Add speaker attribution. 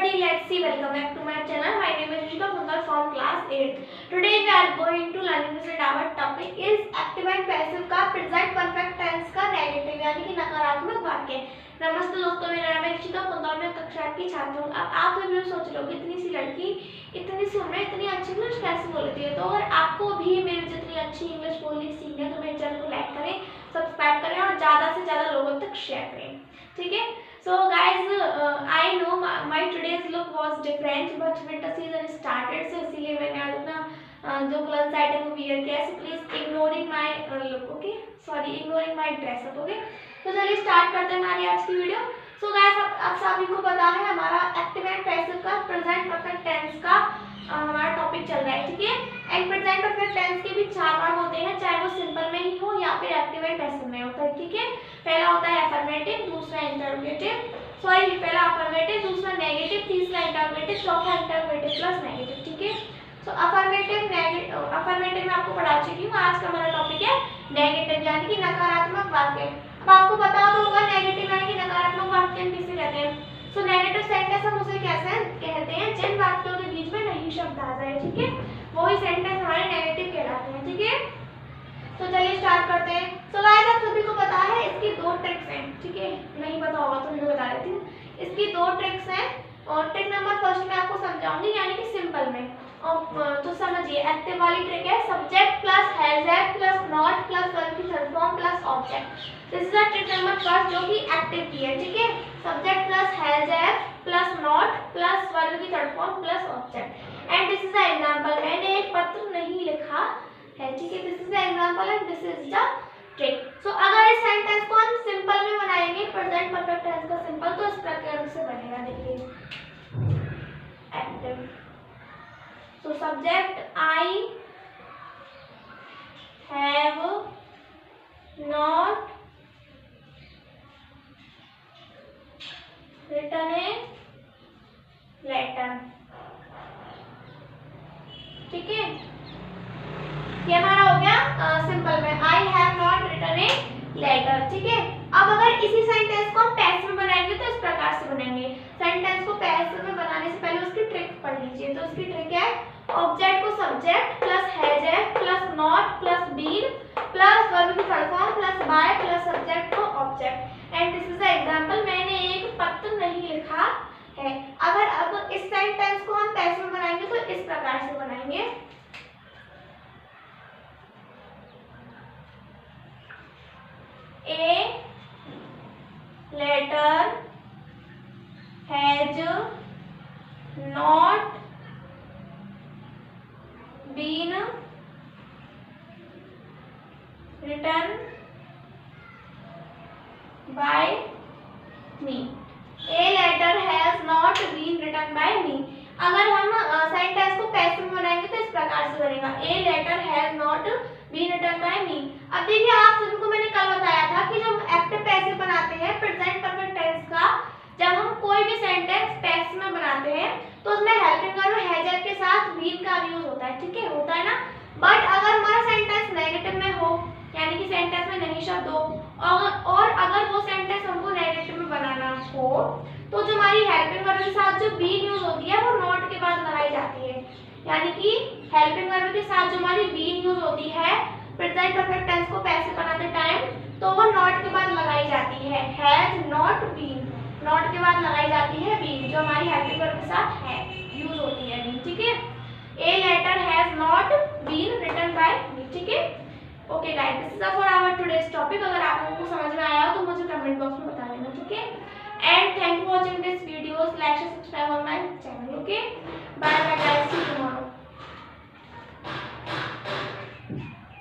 Speaker 1: everybody, let's see, welcome back to my channel. My name is Rishika Kundal from class 8. Today we are going to learn this and our topic is active and passive का present perfect tense का negative यानी कि नकारात्मक वाक्य। नमस्ते दोस्तों, मेरा नाम है रिशिका कुंदल, मैं कक्षा 8 की छात्र हूँ। अब आप सभी सोच रहे हो इतनी सी लड़की इतनी सी उम्र इतनी अच्छी इंग्लिश कैसे बोलती है। तो अगर आपको भी मेरी जितनी अच्छी इंग्लिश बोलनी सीखनी है तो मेरे चैनल को लाइक करें, सब्सक्राइब करें और ज़्यादा से ज़्यादा लोगों तक शेयर करें, ठीक है। So guys, I know my today's look was different, but winter season started, so इसीलिए मैंने आज अपना जो क्लॉथ आइटम को वियर किया है। So please ignoring my look, okay? Sorry, ignoring my dress up, okay? तो चलिए स्टार्ट करते हैं हमारी आज की वीडियो। So guys, अब सभी को पता है हमारा एक्टिव एंड पैसिव का प्रेजेंट परफेक्ट टेंस का हमारा टॉपिक चल रहा है, ठीक है। एंड प्रेजेंट परफेक्ट टेंस के भी 4 भाग होते हैं, चाहे वो सिंपल में ही हो या फिर एक्टिव एंड पैसिव में होता है, ठीक है। पहला होता है अफर्मेटिव, दूसरा इंटरोगेटिव, पहला अफर्मेटिव, दूसरा नेगेटिव, तीसरा इंटरोगेटिव, चौथा इंटरोगेटिव प्लस नेगेटिव, ठीक है। सो अफर्मेटिव में आपको पढ़ा चुकी हूँ। आज का हमारा टॉपिक है नेगेटिव यानी कि नकारात्मक वाक्य। अब आपको पता होगा नेगेटिव यानी कि नकारात्मक वाक्य किसे कहते हैं। सो नेगेटिव सेंटेंस हम उसे कैसे कहते हैं, जिन वाक्यों के बीच में नहीं शब्द आ जाए, ठीक है, वही सेंटेंस हमारे नेगेटिव कहलाते हैं, ठीक है। तो चलिए स्टार्ट करते हैं। तो गाइस आप सभी को पता है इसकी 2 ट्रिक्स हैं, ठीक है। नहीं पता होगा तो मैं बता देती हूँ। इसकी 2 ट्रिक्स हैं और ट्रिक नंबर फर्स्ट मैं आपको समझाऊंगी यानी कि सिंपल में। और तो समझिए, एक्टिव वाली ट्रिक है subject plus has have plus not plus verb की third form plus object. This is the trick number first जो कि एक्टिव की है, ठीक है। Subject plus has have plus not plus verb की third form plus object. And this is the example. मैंने एक पत्र नहीं लिखा है, ठीक है। This is the example and this is the trick. So अगर इस सेंटेंस को हम सिंपल में बनाएंगे, प्रेजेंट परफेक्ट टेंस का सिंपल, तो इस प्रकार से बनेगा, देखिए active. So subject I have not written a letter, ठीक है। ये हमारा हो गया सिंपल में, I have not written a letter, ठीक है। अब अगर इसी सेंटेंस को हम पैसिव में बनाएंगे तो इस प्रकार से बनेंगे। सेंटेंस को पैसिव में बनाने से पहले उसकी ट्रिक पढ़ लीजिए। तो उसकी ट्रिक है ऑब्जेक्ट को subject plus has have plus not plus been plus verb की third form plus by plus subject को object. And this is the example, मैंने एक पत्र नहीं लिखा है। अगर अब इस सेंटेंस को हम पैसिव में बनाएंगे तो इस प्रकार से बनाएंगे, A letter has not been written by me. A letter has not been written by me. अगर हम सेंटेंस को पैसिव में बनाएंगे तो इस प्रकार से बनेगा, A letter has not been written by me. अब देखिए, आप सभी को मैंने कल बताया था कि जब एक्टिव पैसिव बनाते हैं प्रेजेंट परफेक्ट टेंस का, जब हम कोई भी सेंटेंस पैसिव में बनाते हैं तो उसमें हेल्पिंग वर्ब हैज के साथ बीन का यूज होता है, ठीक है, होता है ना। बट अगर हमारा सेंटेंस नेगेटिव में हो यानी कि सेंटेंस में नहीं शब्द हो और अगर वो सेंटेंस हमको नेगेटिव में बनाना हो तो जो हमारी हेल्पिंग वर्ब के साथ जो बीन यूज होती है वो नॉट के बाद लगाई जाती है। यानी कि हेल्पिंग वर्ब के साथ जो हमारी बीन यूज होती है प्रेजेंट परफेक्ट टेंस को पैसिव बनाते टाइम, तो वो नॉट के बाद लगाई जाती है। हैज नॉट बीन, नॉट के बाद लगाई जाती है बीन, जो हमारी हेल्पिंग वर्ब के साथ है यूज होती है बीन, ठीक है। A letter has not been written by me, ठीक है। Okay guys, this is for our today's topic. अगर आप लोगों को समझ में आया हो तो मुझे कमेंट बॉक्स में बता देना, ठीक है। And thank you for watching this videos, like and subscribe on my channel, okay. Bye bye.